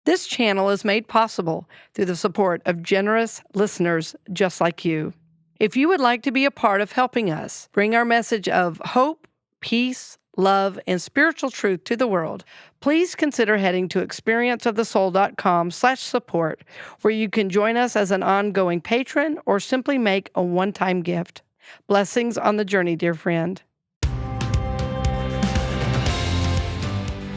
This channel is made possible through the support of generous listeners just like you. If you would like to be a part of helping us bring our message of hope, peace, love, and spiritual truth to the world, please consider heading to experienceofthesoul.com/support, where you can join us as an ongoing patron or simply make a one-time gift. Blessings on the journey, dear friend.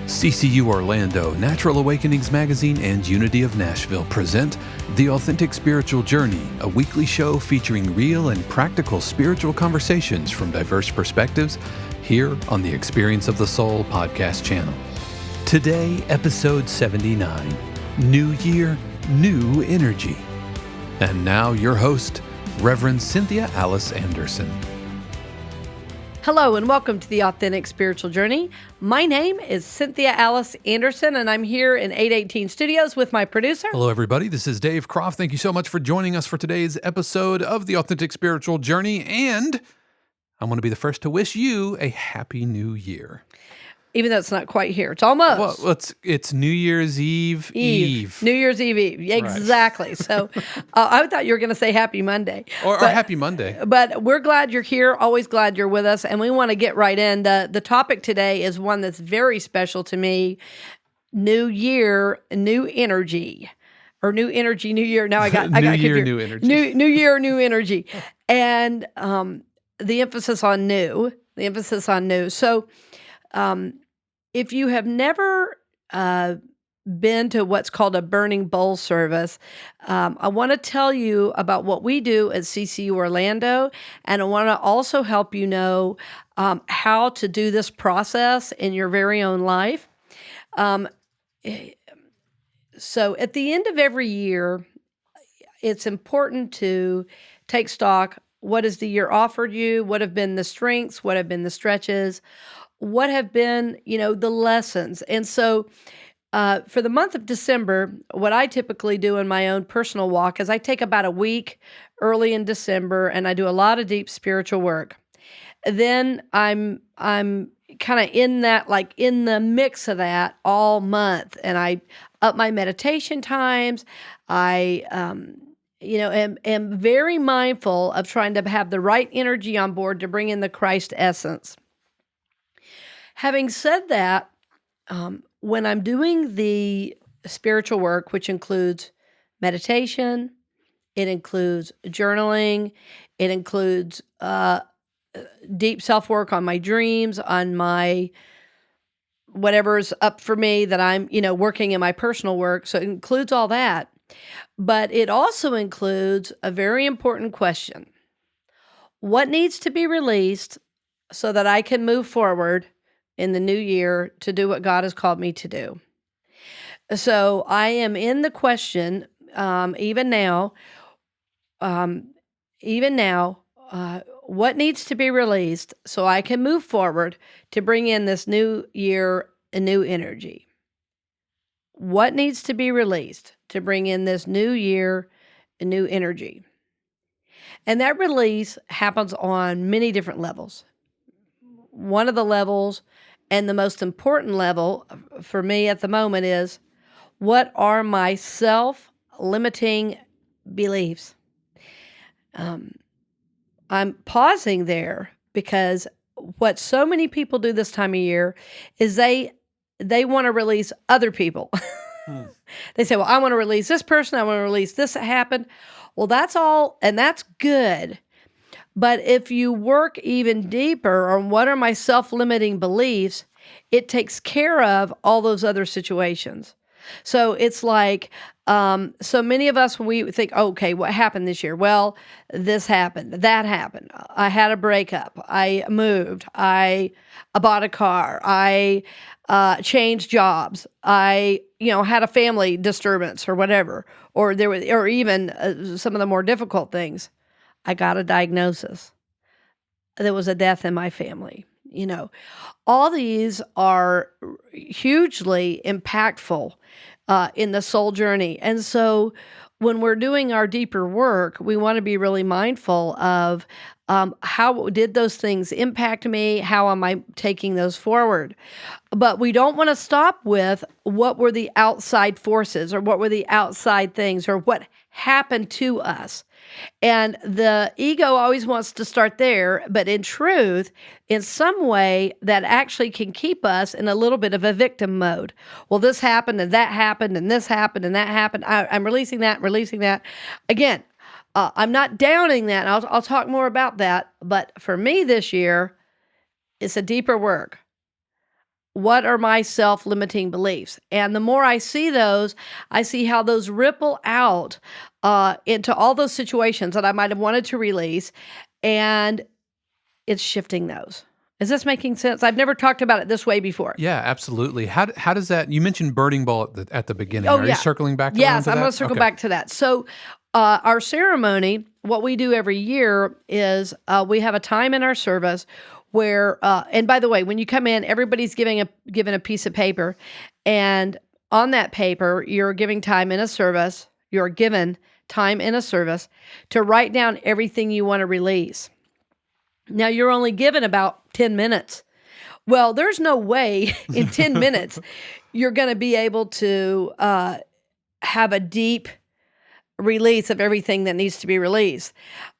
CCU Orlando, Natural Awakenings Magazine, and Unity of Nashville present The Authentic Spiritual Journey, a weekly show featuring real and practical spiritual conversations from diverse perspectives here on the Experience of the Soul podcast channel. Today, episode 79, New Year, New Energy. And now your host, Reverend Cynthia Alice Anderson. Hello and welcome to the Authentic Spiritual Journey. My name is Cynthia Alice Anderson and I'm here in 818 Studios with my producer. Hello everybody, this is Dave Croft. Thank you so much for joining us for today's episode of the Authentic Spiritual Journey, and I'm going to be the first to wish you a Happy New Year. Even though it's not quite here. It's almost. Well, it's New Year's Eve. New Year's Eve. Exactly. Right. So I thought you were going to say Happy Monday. Or Happy Monday. But we're glad you're here. Always glad you're with us. And we want to get right in. The topic today is one that's very special to me. New Year, new energy. Or new energy, new year. Now I got New Year, new energy. New year, new energy. And the emphasis on new. So if you have never been to what's called a burning bowl service, I want to tell you about what we do at CCU Orlando, and I want to also help you know how to do this process in your very own life. So at the end of every year, it's important to take stock. What has the year offered you? What have been the strengths? What have been the stretches? What have been, the lessons? And so for the month of December, what I typically do in my own personal walk is I take about a week early in December and I do a lot of deep spiritual work. Then I'm kind of in that, like in the mix of that all month. And I up my meditation times. I, am very mindful of trying to have the right energy on board to bring in the Christ essence. Having said that, when I'm doing the spiritual work, which includes meditation, it includes journaling, it includes deep self-work on my dreams, on my whatever's up for me that I'm, working in my personal work. So it includes all that. But it also includes a very important question. What needs to be released so that I can move forward in the new year to do what God has called me to do? So I am in the question, even now, what needs to be released so I can move forward to bring in this new year a new energy? What needs to be released to bring in this new year a new energy? And that release happens on many different levels. One of the levels, and the most important level for me at the moment, is what are my self-limiting beliefs? I'm pausing there because what so many people do this time of year is they want to release other people. They say, well, I want to release this person. I want to release this that happened. Well, that's all, and that's good. But if you work even deeper on what are my self-limiting beliefs, it takes care of all those other situations. So it's like, so many of us, when we think, okay, what happened this year? Well, this happened, that happened. I had a breakup. I moved. I bought a car. I changed jobs. I, had a family disturbance or whatever, or even some of the more difficult things. I got a diagnosis. There was a death in my family. All these are hugely impactful in the soul journey. And so when we're doing our deeper work, we want to be really mindful of how did those things impact me? How am I taking those forward? But we don't want to stop with what were the outside forces or what were the outside things or what happened to us. And the ego always wants to start there, but in truth, in some way, that actually can keep us in a little bit of a victim mode. Well, this happened and that happened and this happened and that happened. I'm releasing that, releasing that. Again, I'm not downing that. I'll talk more about that. But for me this year, it's a deeper work. What are my self-limiting beliefs? And the more I see those, I see how those ripple out into all those situations that I might have wanted to release, and it's shifting those. Is this making sense? I've never talked about it this way before. Yeah, absolutely. How does that? You mentioned Birding Ball at the beginning. Oh, Are you circling back? Yes, around to I'm going that? to circle Okay. back to that. So, our ceremony, what we do every year is we have a time in our service where, and by the way, when you come in, everybody's given a piece of paper, and on that paper, you're given time in a service to write down everything you want to release. Now, you're only given about 10 minutes. Well, there's no way in 10 minutes you're going to be able to have a deep release of everything that needs to be released.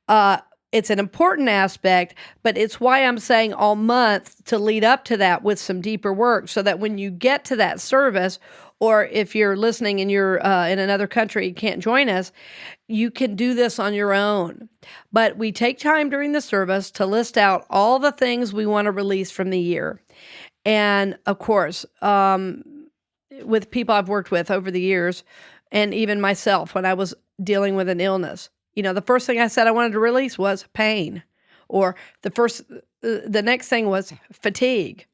It's an important aspect, but it's why I'm saying all month to lead up to that with some deeper work so that when you get to that service, or if you're listening and you're in another country, you can't join us, you can do this on your own. But we take time during the service to list out all the things we want to release from the year. And of course, with people I've worked with over the years, and even myself when I was dealing with an illness, the first thing I said I wanted to release was pain, or the next thing was fatigue.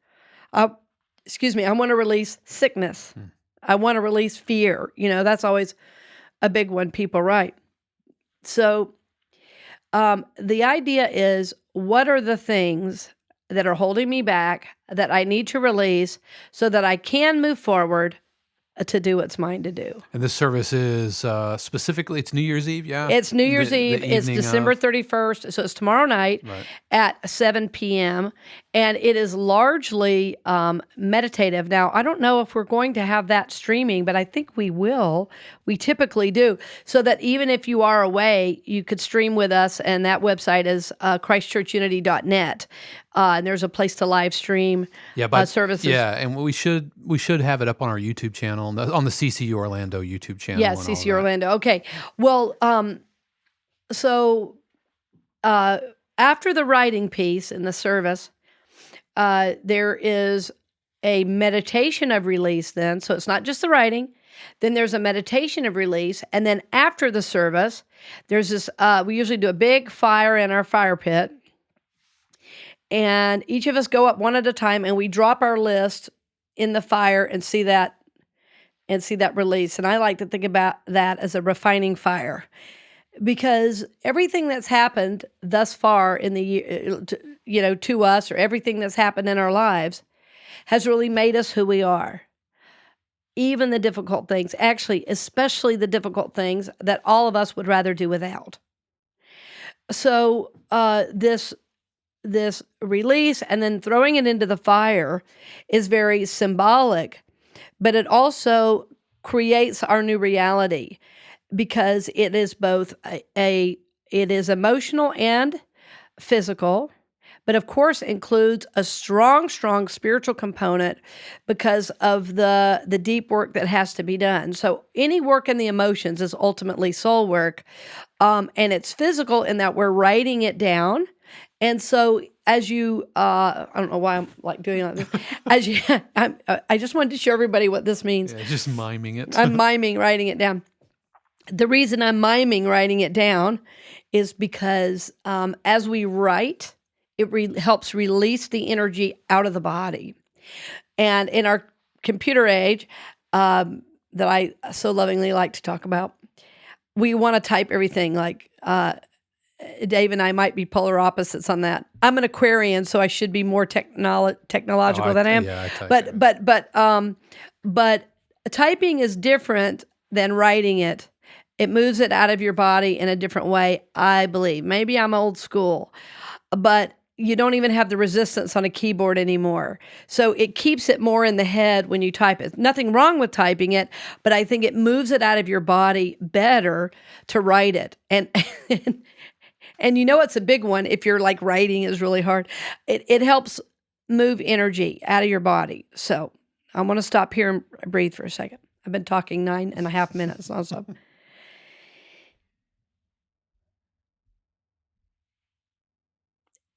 I want to release sickness. I want to release fear. That's always a big one people write. So the idea is, what are the things that are holding me back that I need to release so that I can move forward to do what's mine to do. And this service is specifically, it's New Year's Eve, yeah? It's New Year's Eve. The It's December 31st. So it's tomorrow night at 7 p.m. And it is largely meditative. Now, I don't know if we're going to have that streaming, but I think we will. We typically do. So that even if you are away, you could stream with us. And that website is christchurchunity.net. And there's a place to live stream services. Yeah, and we should have it up on our YouTube channel, on the CCU Orlando YouTube channel. Yeah, CCU Orlando. Okay. Well, so after the writing piece in the service, there is a meditation of release then. So it's not just the writing. Then there's a meditation of release. And then after the service, there's this, we usually do a big fire in our fire pit. And each of us go up one at a time and we drop our list in the fire and see that release. And I like to think about that as a refining fire, because everything that's happened thus far in the year, to us, or everything that's happened in our lives has really made us who we are. Even the difficult things, actually, especially the difficult things that all of us would rather do without. So this release and then throwing it into the fire is very symbolic, but it also creates our new reality, because it is both it is emotional and physical, but of course includes a strong spiritual component because of the deep work that has to be done. So any work in the emotions is ultimately soul work, and it's physical in that we're writing it down. And so as you, I don't know why I'm like doing like this. I just wanted to show everybody what this means. Yeah, just miming it. I'm miming writing it down. The reason I'm miming writing it down is because as we write, it helps release the energy out of the body. And in our computer age that I so lovingly like to talk about, we want to type everything like, Dave and I might be polar opposites on that. I'm an Aquarian, so I should be more technological than I am. Yeah, I type but Typing is different than writing it. It moves it out of your body in a different way, I believe. Maybe I'm old school, but you don't even have the resistance on a keyboard anymore. So it keeps it more in the head when you type it. Nothing wrong with typing it, but I think it moves it out of your body better to write it. And and you know it's a big one if you're like writing is really hard. It helps move energy out of your body. So I want to stop here and breathe for a second. I've been talking 9.5 minutes also.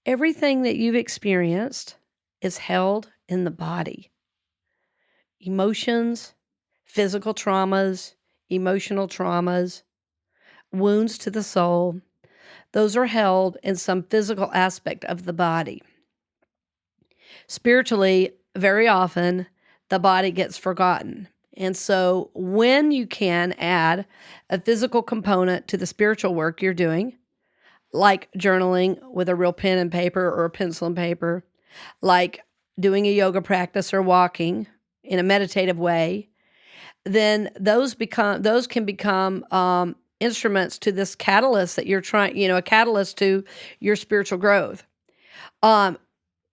Everything that you've experienced is held in the body. Emotions, physical traumas, emotional traumas, wounds to the soul, those are held in some physical aspect of the body. Spiritually, very often, the body gets forgotten. And so when you can add a physical component to the spiritual work you're doing, like journaling with a real pen and paper or a pencil and paper, like doing a yoga practice or walking in a meditative way, then those can become instruments to this catalyst that you're trying, a catalyst to your spiritual growth.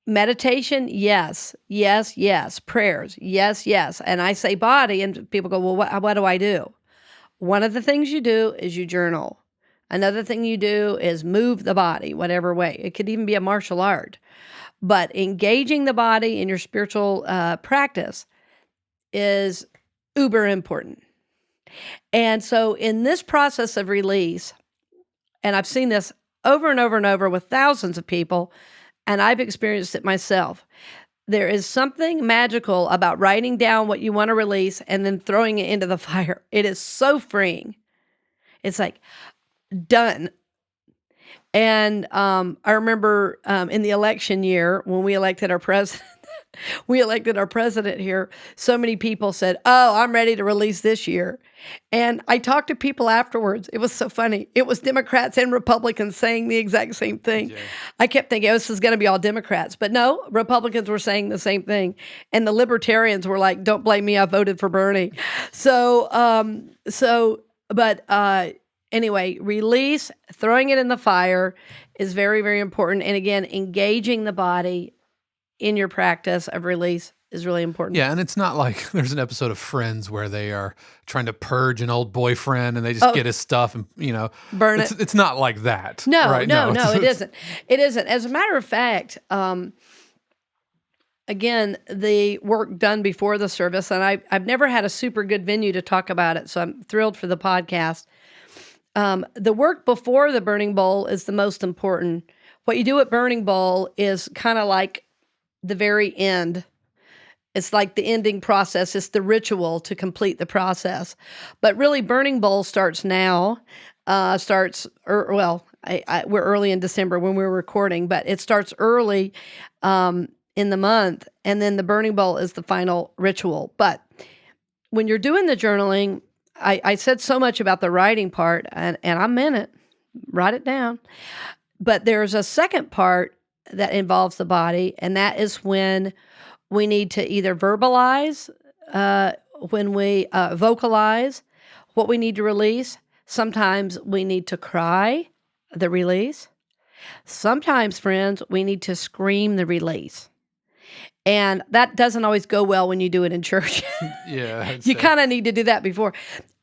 Meditation, yes, yes, yes. Prayers, yes, yes. And I say body, and people go, well, what do I do? One of the things you do is you journal. Another thing you do is move the body, whatever way. It could even be a martial art. But engaging the body in your spiritual practice is uber important. And so in this process of release, and I've seen this over and over and over with thousands of people, and I've experienced it myself, there is something magical about writing down what you want to release and then throwing it into the fire. It is so freeing. It's like, done. And I remember in the election year when we elected our president, here. So many people said, "Oh, I'm ready to release this year." And I talked to people afterwards. It was so funny. It was Democrats and Republicans saying the exact same thing. Yeah. I kept thinking, oh, this is going to be all Democrats. But no, Republicans were saying the same thing. And the libertarians were like, don't blame me, I voted for Bernie. Anyway, release, throwing it in the fire is very, very important. And again, engaging the body in your practice of release is really important. Yeah, and it's not like there's an episode of Friends where they are trying to purge an old boyfriend and they just get his stuff and, burn it. It's not like that. No, right? no, it isn't. It isn't. As a matter of fact, again, the work done before the service, and I've never had a super good venue to talk about it, so I'm thrilled for the podcast. The work before the burning bowl is the most important. What you do at burning bowl is kind of like the very end. It's like the ending process. It's the ritual to complete the process. But really, burning bowl starts now. We're early in December when we're recording, but it starts early in the month. And then the burning bowl is the final ritual. But when you're doing the journaling, I said so much about the writing part, and I meant it. Write it down. But there's a second part that involves the body, and that is when we need to either verbalize, when we vocalize what we need to release. Sometimes we need to cry the release. Sometimes, friends, we need to scream the release. And that doesn't always go well when you do it in church. Yeah. You kind of need to do that before.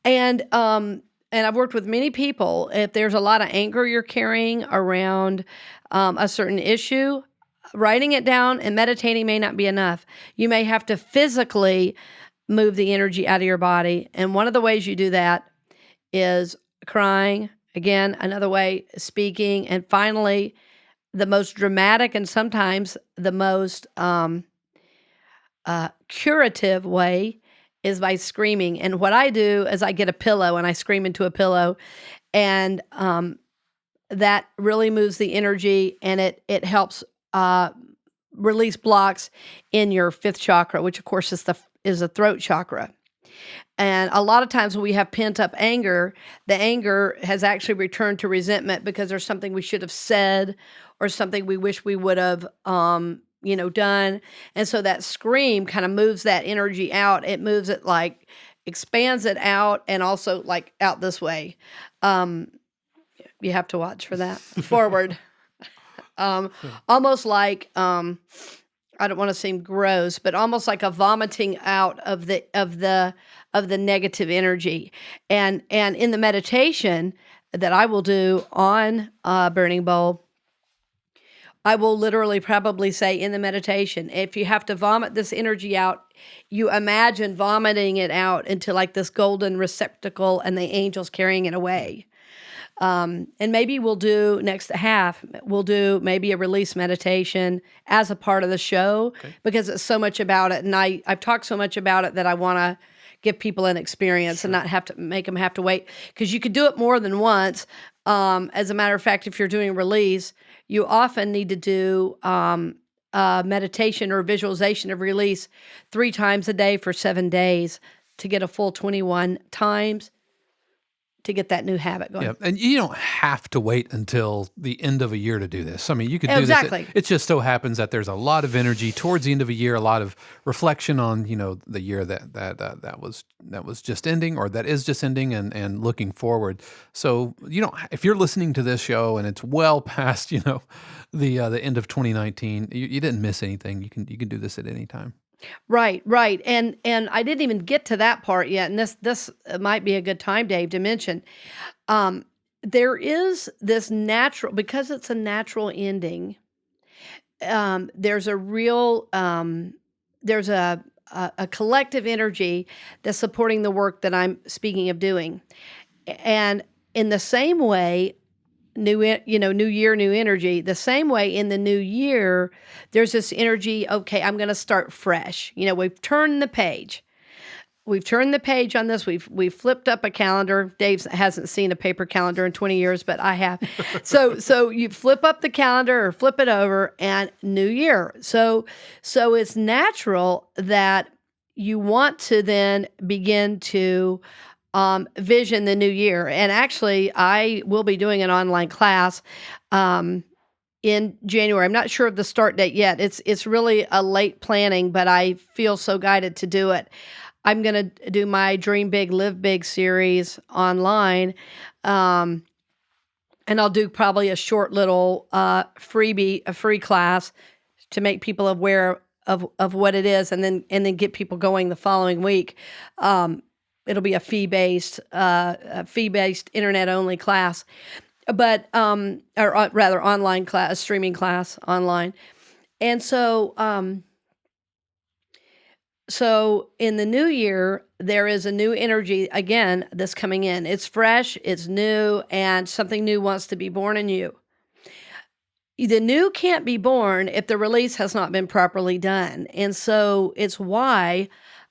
And I've worked with many people. If there's a lot of anger you're carrying around a certain issue, writing it down and meditating may not be enough. You may have to physically move the energy out of your body. And one of the ways you do that is crying. Again, another way, speaking. And finally, the most dramatic and sometimes the most curative way is by screaming. And what I do is I get a pillow and I scream into a pillow, and that really moves the energy, and it helps release blocks in your fifth chakra, which of course is the throat chakra. And a lot of times when we have pent up anger, the anger has actually returned to resentment because there's something we should have said or something we wish we would have done. And so that scream kind of moves that energy out. It moves it like expands it out and also like out this way. Um, you have to watch for that. Forward. Almost like I don't want to seem gross, but almost like a vomiting out of the negative energy. And in the meditation that I will do on Burning Bowl, I will literally probably say in the meditation, if you have to vomit this energy out, you imagine vomiting it out into like this golden receptacle and the angels carrying it away. And maybe we'll do we'll do maybe a release meditation as a part of the show because it's so much about it. And I've talked so much about it that I want to give people an experience and not have to make them have to wait, because you could do it more than once. As a matter of fact, if you're doing release, you often need to do meditation or visualization of release 3 times a day for 7 days to get a full 21 times to get that new habit going. Yeah, and you don't have to wait until the end of a year to do this. I mean, you could do Exactly. this. It just so happens that there's a lot of energy towards the end of a year, a lot of reflection on the year that was just ending or that is just ending, and looking forward. So if you're listening to this show and it's well past the end of 2019, you didn't miss anything. You can do this at any time. Right. And I didn't even get to that part yet. And this might be a good time, Dave, to mention. There is this natural, because it's a natural ending. There's a real, there's a collective energy that's supporting the work that I'm speaking of doing. And in the same way, new year, new energy. The same way in the new year, there's this energy. Okay, I'm going to start fresh. We've turned the page. We've turned the page on this. We've flipped up a calendar. Dave hasn't seen a paper calendar in 20 years, but I have. So you flip up the calendar or flip it over, and new year. So it's natural that you want to then begin to vision the new year. And actually, I will be doing an online class in January. I'm not sure of the start date yet. It's really a late planning, but I feel so guided to do it. I'm going to do my Dream Big, Live Big series online. And I'll do probably a short little freebie, a free class to make people aware of what it is, and then get people going the following week. It'll be a fee-based internet-only class, but or rather online class, a streaming class online. And so in the new year, there is a new energy again that's coming in. It's fresh, it's new, and something new wants to be born in you. The new can't be born if the release has not been properly done, and so it's why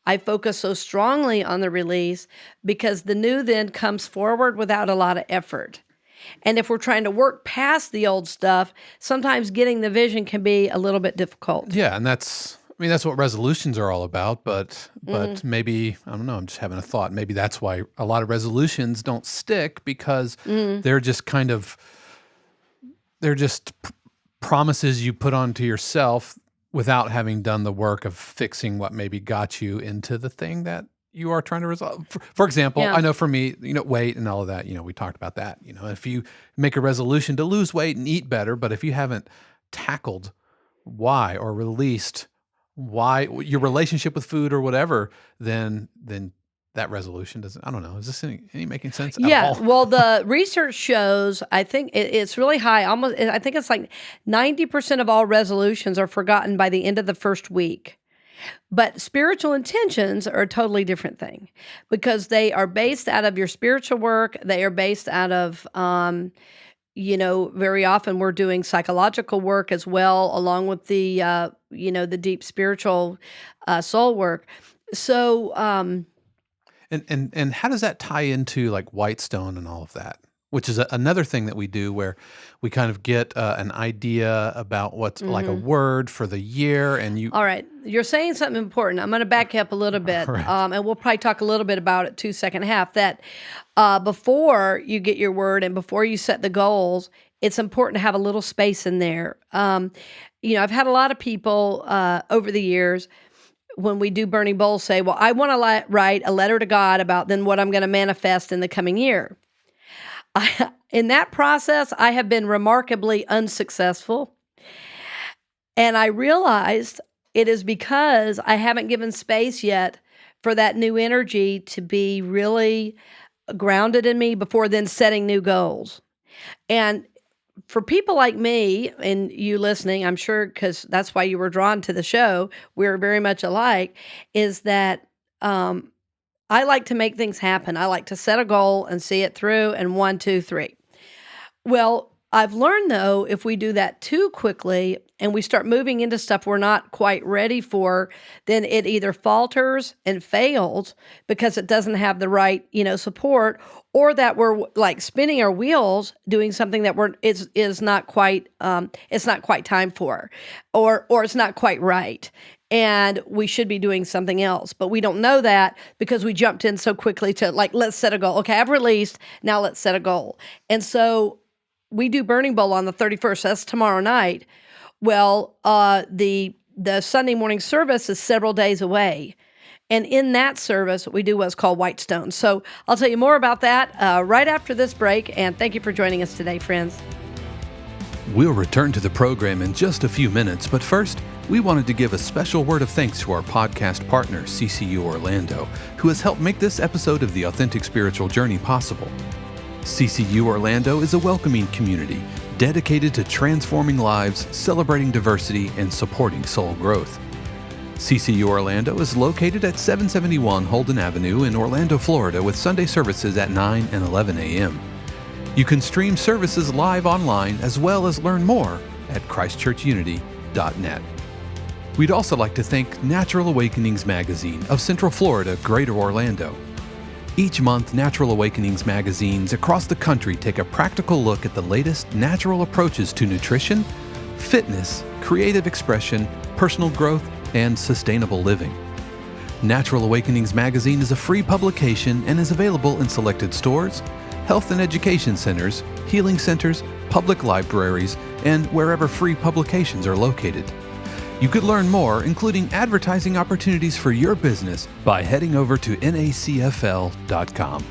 I focus so strongly on the release, because the new then comes forward without a lot of effort. And if we're trying to work past the old stuff, sometimes getting the vision can be a little bit difficult. Yeah, and that's what resolutions are all about, but maybe, I don't know, I'm just having a thought. Maybe that's why a lot of resolutions don't stick, because they're just promises you put onto yourself without having done the work of fixing what maybe got you into the thing that you are trying to resolve. For example, I know for me, weight and all of that, we talked about that. If you make a resolution to lose weight and eat better, but if you haven't tackled why or released why your relationship with food or whatever, then that resolution doesn't, I don't know. Is this any making sense at all? Well, the research shows, I think it's really high. I think it's like 90% of all resolutions are forgotten by the end of the first week. But spiritual intentions are a totally different thing, because they are based out of your spiritual work. They are based out of, very often we're doing psychological work as well, along with the, the deep spiritual soul work. So, And how does that tie into like Whitestone and all of that? Which is another thing that we do, where we kind of get an idea about what's like a word for the year, and you. All right, you're saying something important. I'm going to back up a little bit, Right. And we'll probably talk a little bit about it too, second half. That before you get your word and before you set the goals, it's important to have a little space in there. I've had a lot of people over the years when we do Burning Bowl say, well, I want to write a letter to God about then what I'm going to manifest in the coming year. In that process, I have been remarkably unsuccessful. And I realized it is because I haven't given space yet for that new energy to be really grounded in me before then setting new goals. And for people like me and you listening, I'm sure because that's why you were drawn to the show, we're very much alike, is that I like to make things happen. I like to set a goal and see it through and 1, 2, 3. Well, I've learned though, if we do that too quickly and we start moving into stuff we're not quite ready for, then it either falters and fails because it doesn't have the right, support, or that we're like spinning our wheels doing something that is not quite it's not quite time for, or it's not quite right. And we should be doing something else, but we don't know that because we jumped in so quickly to let's set a goal. Okay, I've released, now let's set a goal. And so we do Burning Bowl on the 31st. That's tomorrow night. Well, the Sunday morning service is several days away. And in that service, we do what's called Whitestone. So I'll tell you more about that right after this break. And thank you for joining us today, friends. We'll return to the program in just a few minutes, but first, we wanted to give a special word of thanks to our podcast partner, CCU Orlando, who has helped make this episode of the Authentic Spiritual Journey possible. CCU Orlando is a welcoming community dedicated to transforming lives, celebrating diversity, and supporting soul growth. CCU Orlando is located at 771 Holden Avenue in Orlando, Florida, with Sunday services at 9 and 11 a.m. You can stream services live online as well as learn more at christchurchunity.net. We'd also like to thank Natural Awakenings Magazine of Central Florida, Greater Orlando. Each month, Natural Awakenings magazines across the country take a practical look at the latest natural approaches to nutrition, fitness, creative expression, personal growth, and sustainable living. Natural Awakenings magazine is a free publication and is available in selected stores, health and education centers, healing centers, public libraries, and wherever free publications are located. You could learn more, including advertising opportunities for your business, by heading over to nacfl.com.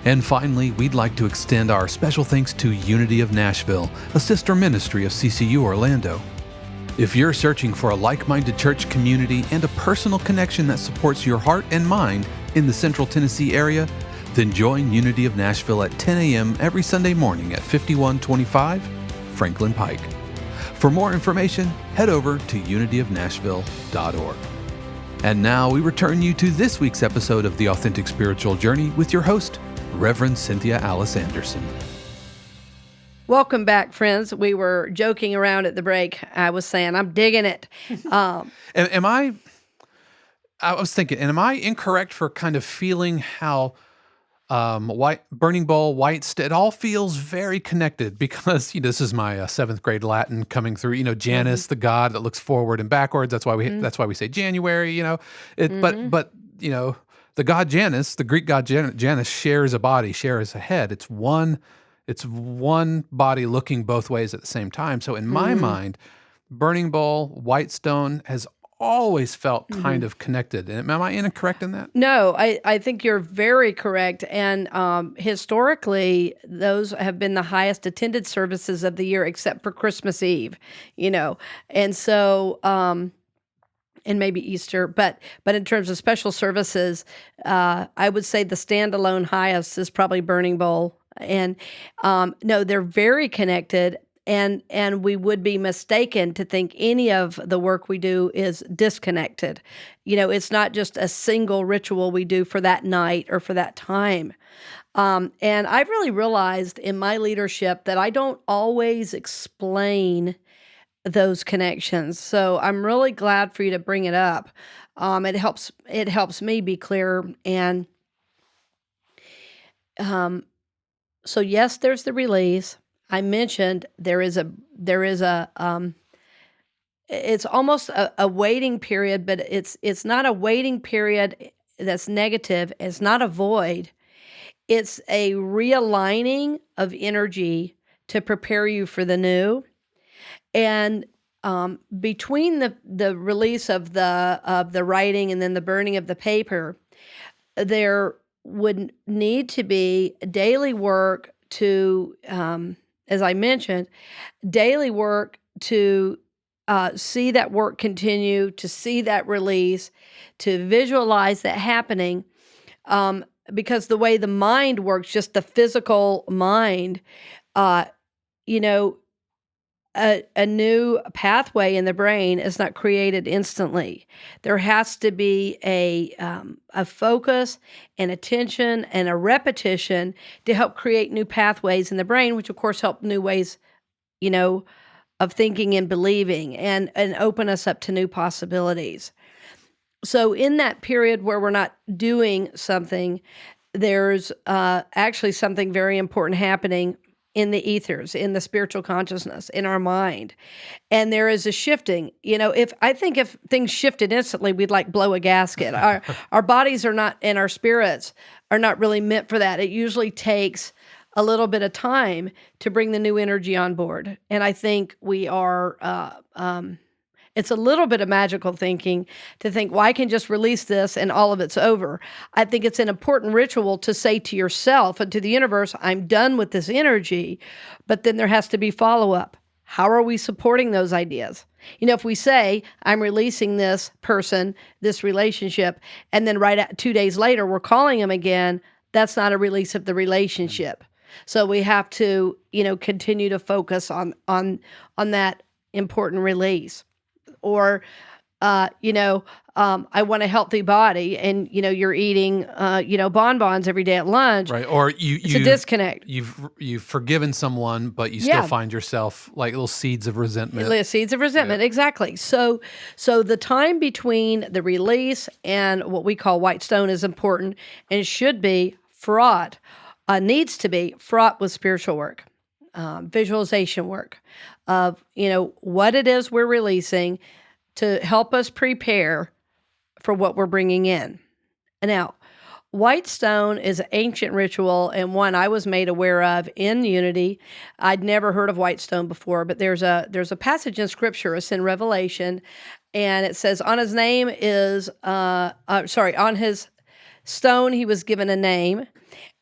And finally, we'd like to extend our special thanks to Unity of Nashville, a sister ministry of CCU Orlando. If you're searching for a like-minded church community and a personal connection that supports your heart and mind in the Central Tennessee area, then join Unity of Nashville at 10 a.m. every Sunday morning at 5125 Franklin Pike. For more information, head over to unityofnashville.org. And now we return you to this week's episode of The Authentic Spiritual Journey with your host, Reverend Cynthia Alice Anderson. Welcome back, friends. We were joking around at the break. I was saying, I'm digging it. I was thinking, and am I incorrect for kind of feeling how Burning Bowl, it all feels very connected because this is my seventh grade Latin coming through. Janus, the god that looks forward and backwards. That's why we say January. But the god Janus, the Greek god Janus, shares a body, shares a head. It's one body looking both ways at the same time. So in my mind, Burning Bowl, Whitestone has always felt kind of connected. Am I incorrect in that? No, I think you're very correct. And historically, those have been the highest attended services of the year, except for Christmas Eve, And so, and maybe Easter, but in terms of special services, I would say the standalone highest is probably Burning Bowl. And no, they're very connected. And we would be mistaken to think any of the work we do is disconnected. It's not just a single ritual we do for that night or for that time. And I've really realized in my leadership that I don't always explain those connections. So I'm really glad for you to bring it up. It helps me be clear. And so yes, there's the release. I mentioned there is a it's almost a waiting period, but it's not a waiting period that's negative. It's not a void. It's a realigning of energy to prepare you for the new. And between the release of the writing and then the burning of the paper, there would need to be daily work to, as I mentioned, daily work to see that work continue, to see that release, to visualize that happening. Because the way the mind works, just the physical mind, uh, you know, a new pathway in the brain is not created instantly. There has to be a focus and attention and a repetition to help create new pathways in the brain, which of course help new ways, you know, of thinking and believing and open us up to new possibilities. So in that period where we're not doing something, there's actually something very important happening in the ethers, in the spiritual consciousness, in our mind. And there is a shifting. If things shifted instantly, we'd like blow a gasket. Our bodies are not, and our spirits are not really meant for that. It usually takes a little bit of time to bring the new energy on board. And I think we are it's a little bit of magical thinking to think, well, I can just release this and all of it's over. I think it's an important ritual to say to yourself and to the universe, I'm done with this energy, but then there has to be follow-up. How are we supporting those ideas? If we say, I'm releasing this person, this relationship, and then 2 days later, we're calling them again, that's not a release of the relationship. So we have to, continue to focus on that important release. Or, I want a healthy body, and you're eating, bonbons every day at lunch. Right? Or it's a disconnect. You've forgiven someone, but you still find yourself like little seeds of resentment. Seeds of resentment, exactly. So the time between the release and what we call white stone is important, and should be fraught, needs to be fraught with spiritual work, visualization work of what it is we're releasing to help us prepare for what we're bringing in. Now, white stone is an ancient ritual and one I was made aware of in Unity. I'd never heard of white stone before, but there's a passage in Scripture, it's in Revelation, and it says, on his stone he was given a name,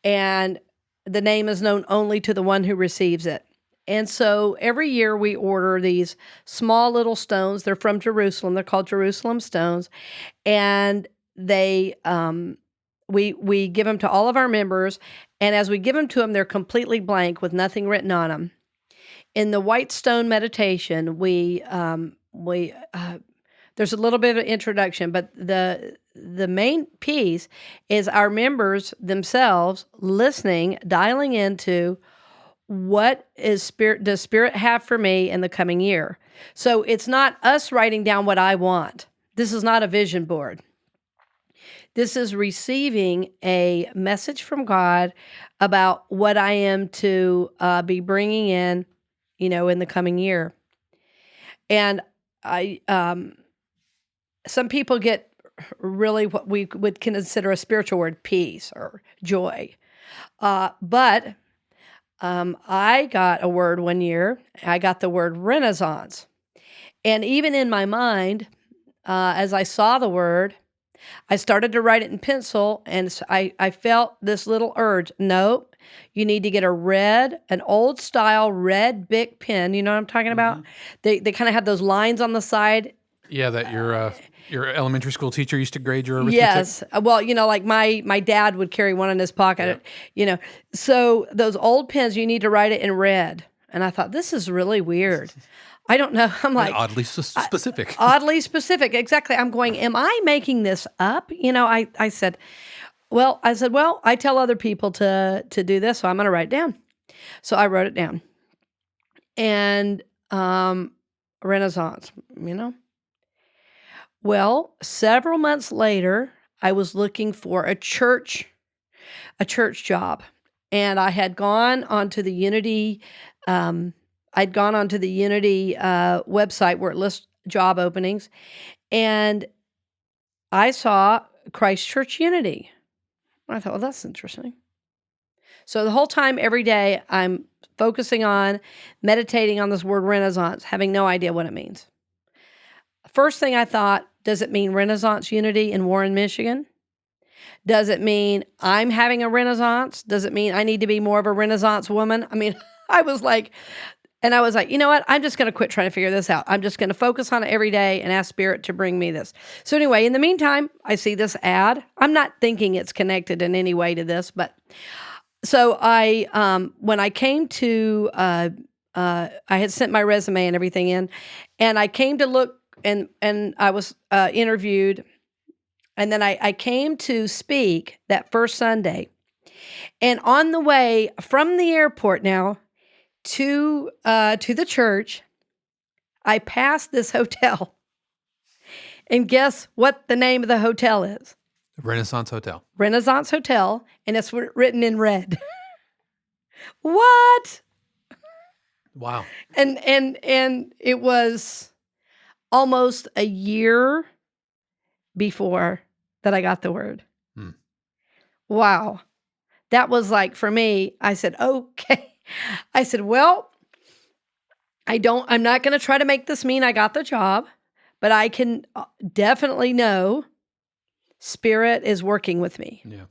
and the name is known only to the one who receives it. And so every year we order these small little stones. They're from Jerusalem. They're called Jerusalem stones. And we give them to all of our members. And as we give them to them, they're completely blank with nothing written on them. In the white stone meditation, there's a little bit of introduction, but the main piece is our members themselves listening, dialing into what does Spirit have for me in the coming year? So it's not us writing down what I want. This is not a vision board. This is receiving a message from God about what I am to be bringing in, in the coming year. And some people get really what we would consider a spiritual word, peace or joy. But I got a word one year. I got the word Renaissance. And even in my mind, as I saw the word, I started to write it in pencil, and I felt this little urge. No, you need to get an old style red Bic pen. You know what I'm talking about? They kind of have those lines on the side. Yeah, that your elementary school teacher used to grade your arithmetic? Yes. Well, like my dad would carry one in his pocket, So those old pens, you need to write it in red. And I thought, this is really weird. I don't know. I'm like... oddly specific. Oddly specific. Exactly. I'm going, am I making this up? I said, I tell other people to do this, so I'm going to write it down. So I wrote it down. And Renaissance, Well, several months later, I was looking for a church job, and I had gone onto the Unity. Website where it lists job openings, and I saw Christ Church Unity. I thought, well, that's interesting. So the whole time, every day, I'm focusing on meditating on this word Renaissance, having no idea what it means. first thing I thought, does it mean Renaissance Unity in Warren, Michigan? Does it mean I'm having a renaissance? Does it mean I need to be more of a Renaissance woman? I mean, I was like, you know what? I'm just going to quit trying to figure this out. I'm just going to focus on it every day and ask Spirit to bring me this. So anyway, in the meantime, I see this ad. I'm not thinking it's connected in any way to this, but so when I came to, I had sent my resume and everything in, and I came to look and I was interviewed. And then I came to speak that first Sunday. And on the way from the airport now to the church, I passed this hotel. And guess what the name of the hotel is? Renaissance Hotel. Renaissance Hotel, and it's written in red. What? Wow. And it was almost a year before that I got the word. Wow. That was like, for me, I said, okay. I said, well, I'm not going to try to make this mean I got the job, but I can definitely know Spirit is working with me. Yeah.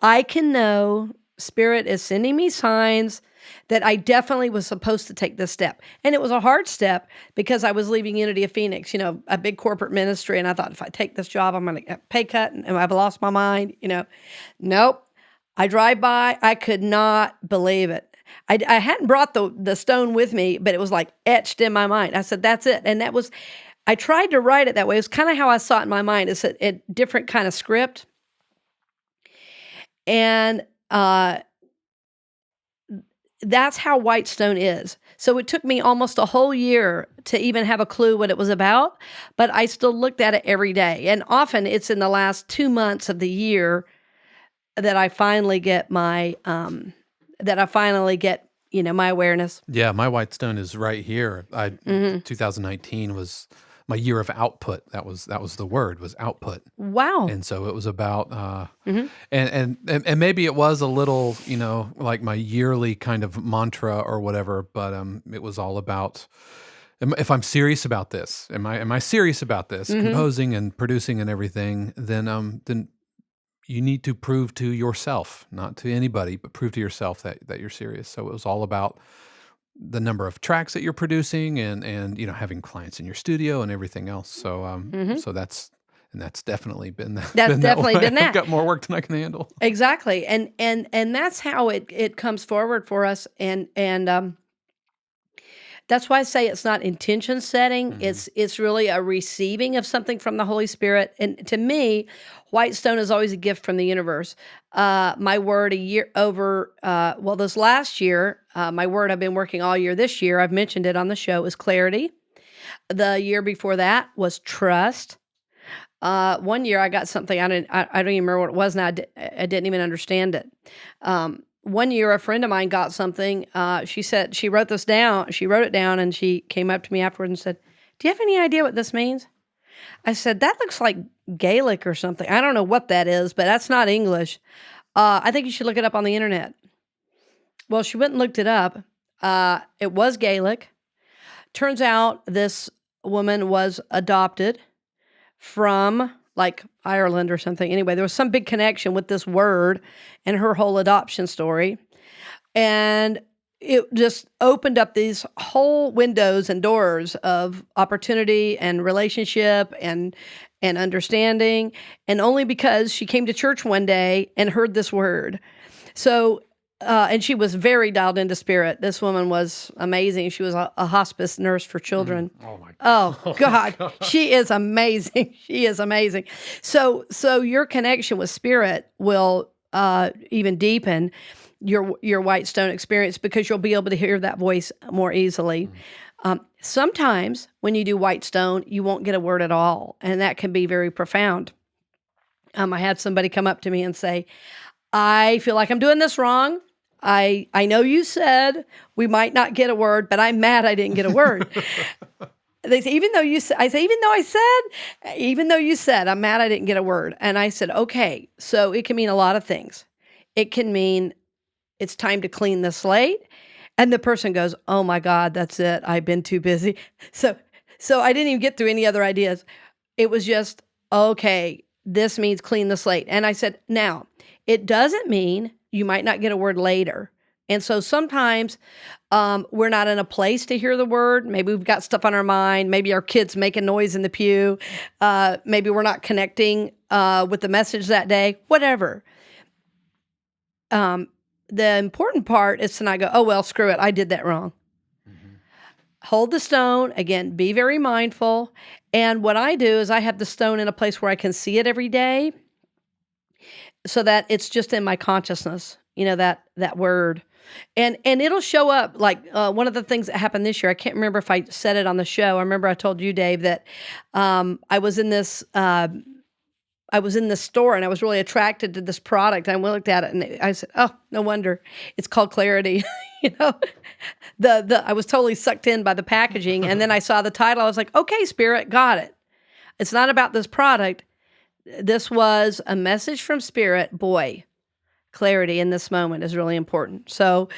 I can know Spirit is sending me signs that I definitely was supposed to take this step. And it was a hard step because I was leaving Unity of Phoenix, a big corporate ministry. And I thought, if I take this job, I'm going to get a pay cut and I've lost my mind, Nope. I drive by. I could not believe it. I hadn't brought the stone with me, but it was like etched in my mind. I said, that's it. And I tried to write it that way. It was kind of how I saw it in my mind. It's a different kind of script. And that's how white stone is. So it took me almost a whole year to even have a clue what it was about, but I still looked at it every day. And often it's in the last 2 months of the year that I finally get my, my awareness. Yeah, my white stone is right here. 2019 was my year of output. That was the word, was output. Wow. And so it was about, and maybe it was a little, like my yearly kind of mantra or whatever, but it was all about, if I'm serious about this, am I serious about this, composing and producing and everything, then you need to prove to yourself, not to anybody, but prove to yourself that you're serious. So it was all about the number of tracks that you're producing and having clients in your studio and everything else. So so that's definitely been that. That's definitely way. been that. I've got more work than I can handle. Exactly. And that's how it comes forward for us. And that's why I say it's not intention setting. It's really a receiving of something from the Holy Spirit. And to me, white stone is always a gift from the universe. My word this last year, my word I've been working all year this year, I've mentioned it on the show, is clarity. The year before that was trust. One year I got something, I don't even remember what it was now. I didn't even understand it. One year, a friend of mine got something. She said, she wrote this down. She wrote it down and she came up to me afterwards and said, do you have any idea what this means? I said, that looks like Gaelic or something. I don't know what that is, but that's not English. I think you should look it up on the internet. Well, she went and looked it up. It was Gaelic. Turns out this woman was adopted from like Ireland or something. Anyway, there was some big connection with this word and her whole adoption story. And it just opened up these whole windows and doors of opportunity and relationship and understanding. And only because she came to church one day and heard this word. So, and she was very dialed into spirit. This woman was amazing. She was a hospice nurse for children. Oh my God. Oh God. She is amazing. She is amazing. So your connection with spirit will even deepen your white stone experience because you'll be able to hear that voice more easily. Sometimes when you do white stone, you won't get a word at all, and that can be very profound. I had somebody come up to me and say, I feel like I'm doing this wrong. I know you said we might not get a word, but I'm mad I didn't get a word. They say, even though you said, I'm mad I didn't get a word. And I said, okay, so it can mean a lot of things. It can mean it's time to clean the slate. And the person goes, oh my God, that's it. I've been too busy. So So I didn't even get through any other ideas. It was just, okay, this means clean the slate. And I said, now, it doesn't mean you might not get a word later. And so sometimes we're not in a place to hear the word. Maybe we've got stuff on our mind. Maybe our kids making noise in the pew. Maybe we're not connecting with the message that day. Whatever. The important part is to not go, oh, well, screw it. I did that wrong. Hold the stone. Again, be very mindful. And what I do is I have the stone in a place where I can see it every day so that it's just in my consciousness, that word. And it'll show up like one of the things that happened this year. I can't remember if I said it on the show. I remember I told you, Dave, that I was in this store and I was really attracted to this product. And I looked at it and I said, "Oh, no wonder it's called clarity." you know, I was totally sucked in by the packaging, and then I saw the title. I was like, "Okay, Spirit, got it. It's not about this product. This was a message from Spirit. Boy, clarity in this moment is really important." So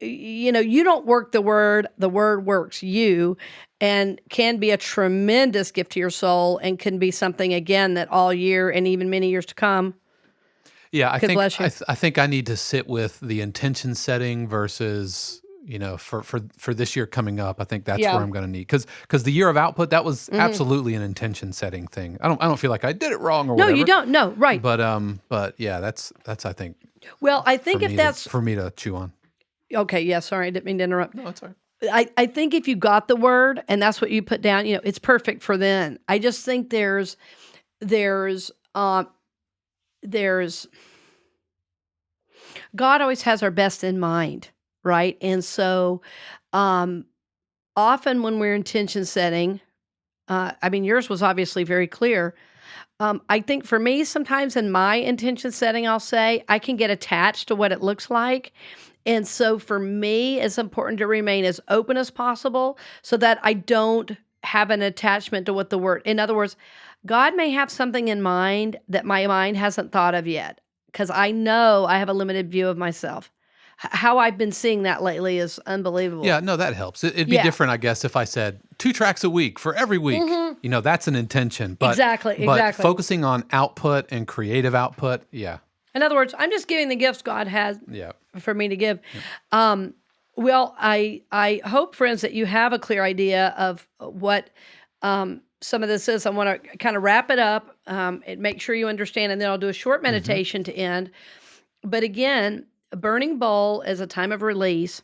you don't work the word works you, and can be a tremendous gift to your soul, and can be something again that all year and even many years to come. Yeah, I Could think bless you. I think I need to sit with the intention setting versus, for this year coming up. I think that's Yeah. where I'm going to need, because the year of output, that was absolutely an intention setting thing. I don't feel like I did it wrong or No, whatever. you don't. No, right. But yeah, that's I think Well, I think if that's for me to chew on. okay. Yeah, sorry, I didn't mean to interrupt. No, it's all right. I think if you got the word and that's what you put down, it's perfect for then. I just think there's God always has our best in mind, right? And so often when we're intention setting, yours was obviously very clear. I think for me, sometimes in my intention setting, I'll say I can get attached to what it looks like. And so for me, it's important to remain as open as possible so that I don't have an attachment to what the word, in other words, God may have something in mind that my mind hasn't thought of yet, because I know I have a limited view of myself. How I've been seeing that lately is unbelievable. Yeah, no, that helps. It'd be Yeah. different, I guess, if I said 2 tracks a week for every week. That's an intention. But Exactly. focusing on output and creative output, yeah. In other words, I'm just giving the gifts God has Yeah. for me to give. Well, I hope, friends, that you have a clear idea of what some of this is. I want to kind of wrap it up and make sure you understand, and then I'll do a short meditation to end. But again, a burning bowl is a time of release.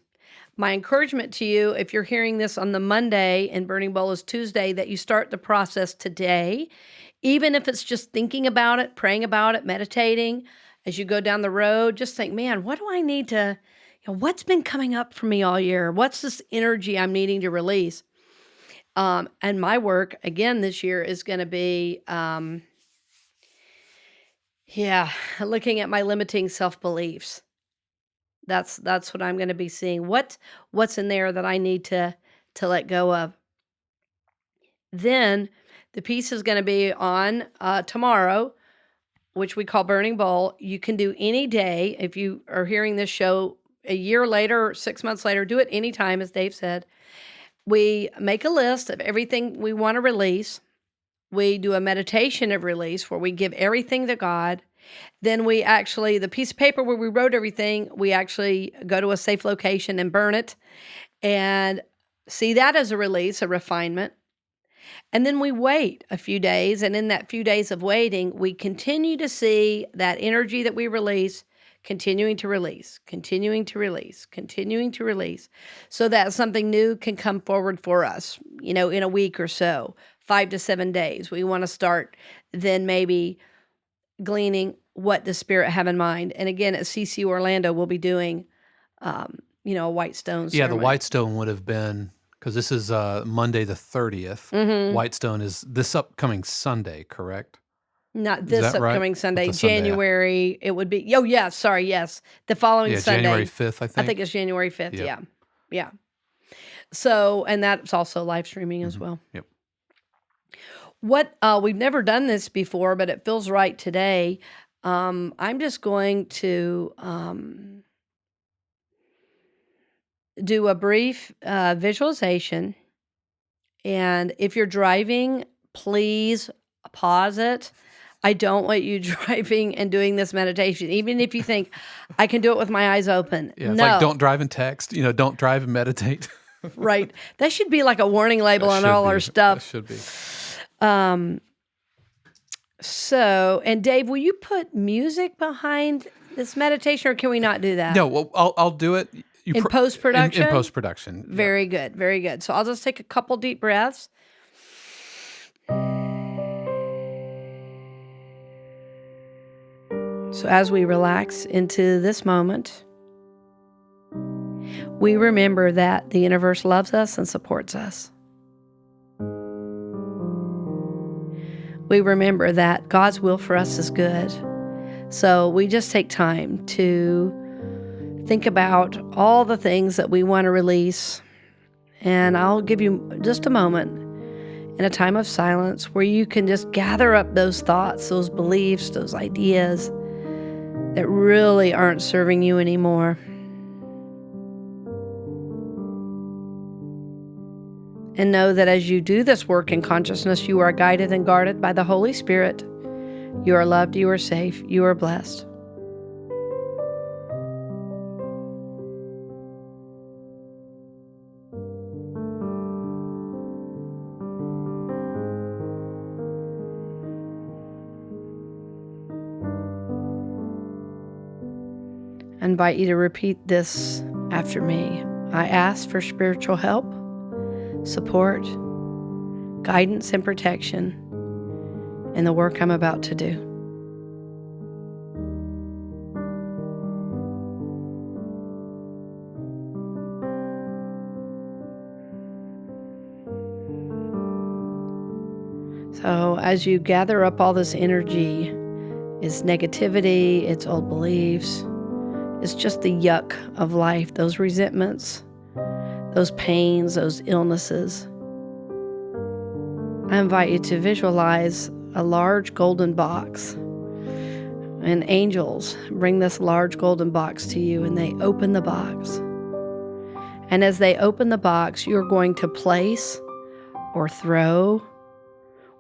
My encouragement to you, if you're hearing this on the Monday and burning bowl is Tuesday, that you start the process today, even if it's just thinking about it, praying about it, meditating. As you go down the road, just think, man, what do I need to, what's been coming up for me all year? What's this energy I'm needing to release? And my work, again, this year is going to be, looking at my limiting self-beliefs. That's what I'm going to be seeing. What's in there that I need to let go of. Then the piece is going to be on tomorrow, which we call Burning Bowl. You can do any day. If you are hearing this show a year later, 6 months later, do it anytime, as Dave said. We make a list of everything we want to release. We do a meditation of release where we give everything to God. Then we actually, the piece of paper where we wrote everything, we actually go to a safe location and burn it and see that as a release, a refinement. And then we wait a few days. And in that few days of waiting, we continue to see that energy that we release continuing to release, continuing to release, continuing to release, so that something new can come forward for us, in a week or so, 5 to 7 days. We want to start then maybe gleaning what does Spirit have in mind. And again, at CCU Orlando, we'll be doing, a white stone ceremony. Yeah, the white stone would have been, because this is Monday the 30th. White stone is this upcoming Sunday, correct? Not this upcoming right? Sunday, What's the Sunday? January. It would be. Oh, yeah. Sorry. Yes, the following Sunday, January 5th. I think it's January 5th. Yep. Yeah. So, and that's also live streaming as well. Yep. What we've never done this before, but it feels right today. I'm just going to do a brief visualization, And if you're driving, please pause it. I don't want you driving and doing this meditation, even if you think, I can do it with my eyes open. Yeah, it's like No, don't drive and text, don't drive and meditate. right. That should be like a warning label That on should all be. our That stuff. should be. So, and Dave, will you put music behind this meditation, or can we not do that? No, well, I'll do it. In post-production? In post-production. Yep. Very good, very good. So I'll just take a couple deep breaths. So as we relax into this moment, we remember that the universe loves us and supports us. We remember that God's will for us is good. So we just take time to think about all the things that we want to release. And I'll give you just a moment in a time of silence where you can just gather up those thoughts, those beliefs, those ideas that really aren't serving you anymore. And know that as you do this work in consciousness, you are guided and guarded by the Holy Spirit. You are loved, you are safe, you are blessed. I invite you to repeat this after me. I ask for spiritual help, support, guidance, and protection in the work I'm about to do. So as you gather up all this energy, it's negativity, it's old beliefs, it's just the yuck of life, those resentments, those pains, those illnesses. I invite you to visualize a large golden box. And angels bring this large golden box to you, and they open the box. And as they open the box, you're going to place or throw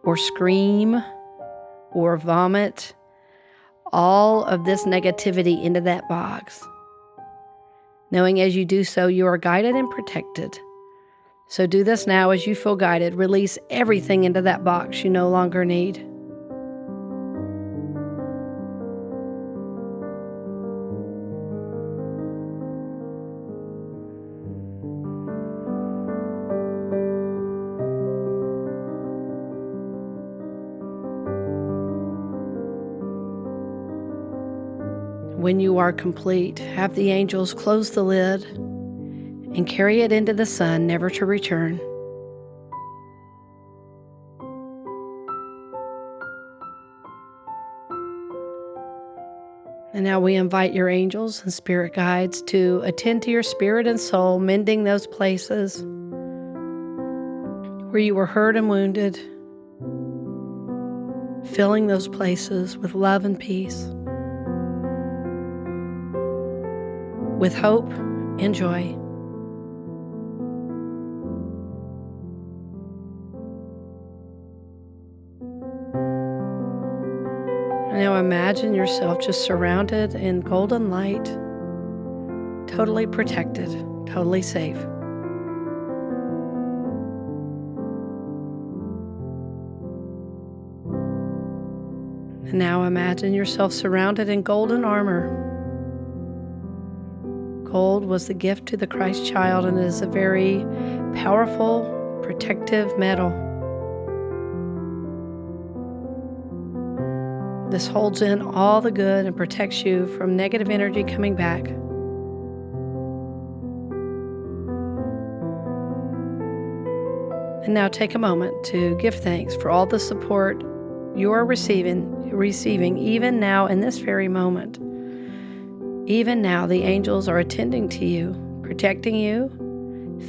or scream or vomit all of this negativity into that box. Knowing as you do so, you are guided and protected. So do this now as you feel guided. Release everything into that box you no longer need. When you are complete, have the angels close the lid and carry it into the sun, never to return. And now we invite your angels and spirit guides to attend to your spirit and soul, mending those places where you were hurt and wounded, filling those places with love and peace, with hope and joy. And now imagine yourself just surrounded in golden light, totally protected, totally safe. And now imagine yourself surrounded in golden armor. Gold was the gift to the Christ child, and it is a very powerful, protective metal. This holds in all the good and protects you from negative energy coming back. And now take a moment to give thanks for all the support you are receiving even now in this very moment. Even now, the angels are attending to you, protecting you,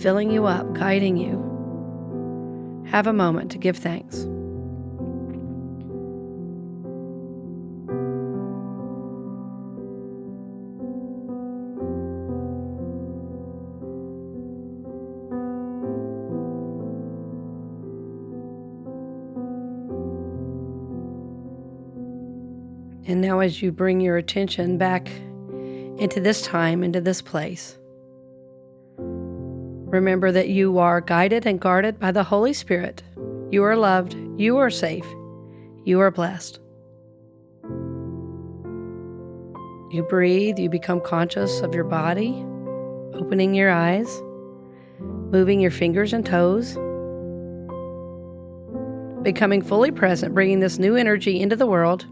filling you up, guiding you. Have a moment to give thanks. And now as you bring your attention back into this time, into this place, remember that you are guided and guarded by the Holy Spirit. You are loved. You are safe. You are blessed. You breathe. You become conscious of your body, opening your eyes, moving your fingers and toes, becoming fully present, bringing this new energy into the world.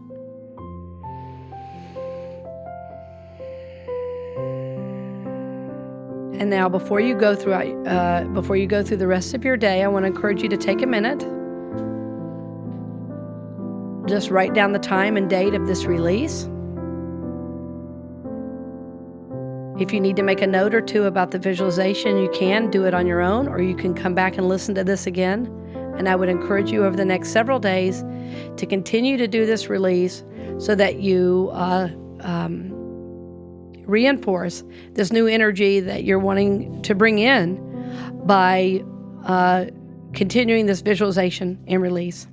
And now, before you go through the rest of your day, I want to encourage you to take a minute. Just write down the time and date of this release. If you need to make a note or two about the visualization, you can do it on your own, or you can come back and listen to this again. And I would encourage you over the next several days to continue to do this release so that you reinforce this new energy that you're wanting to bring in by continuing this visualization and release.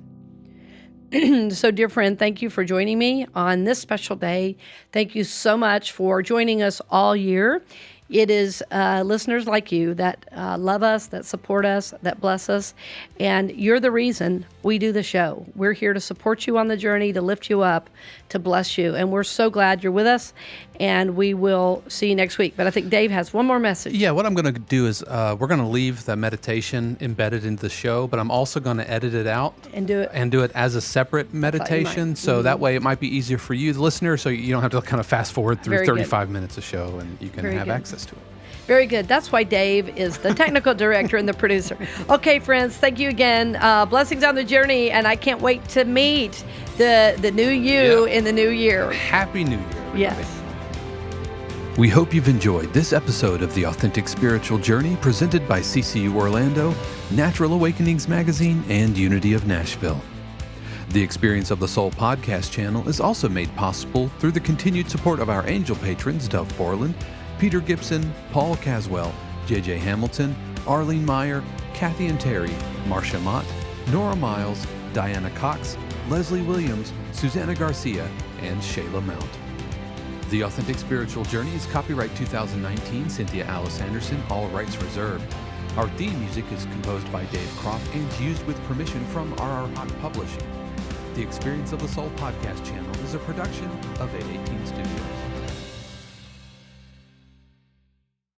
So, dear friend, thank you for joining me on this special day. Thank you so much for joining us all year. It is listeners like you that love us, that support us, that bless us, and you're the reason we do the show. We're here to support you on the journey, to lift you up, to bless you, and we're so glad you're with us, and we will see you next week. But I think Dave has one more message. Yeah, what I'm going to do is we're going to leave the meditation embedded into the show, but I'm also going to edit it out And do it as a separate meditation, so that way it might be easier for you, the listener, so you don't have to kind of fast forward through Very 35 minutes of show, and you can Very have good. access to it. Very good. That's why Dave is the technical director and the producer. Okay, friends, thank you again. Blessings on the journey, and I can't wait to meet the new you in the new year. Happy New Year, everybody. Yes. We hope you've enjoyed this episode of The Authentic Spiritual Journey presented by CCU Orlando, Natural Awakenings Magazine, and Unity of Nashville. The Experience of the Soul podcast channel is also made possible through the continued support of our angel patrons, Dove Borland, Peter Gibson, Paul Caswell, J.J. Hamilton, Arlene Meyer, Kathy and Terry, Marcia Mott, Nora Miles, Diana Cox, Leslie Williams, Susanna Garcia, and Shayla Mount. The Authentic Spiritual Journey is copyright 2019, Cynthia Alice Anderson, all rights reserved. Our theme music is composed by Dave Croft and used with permission from RR Hot Publishing. The Experience of the Soul podcast channel is a production of 818 Studios.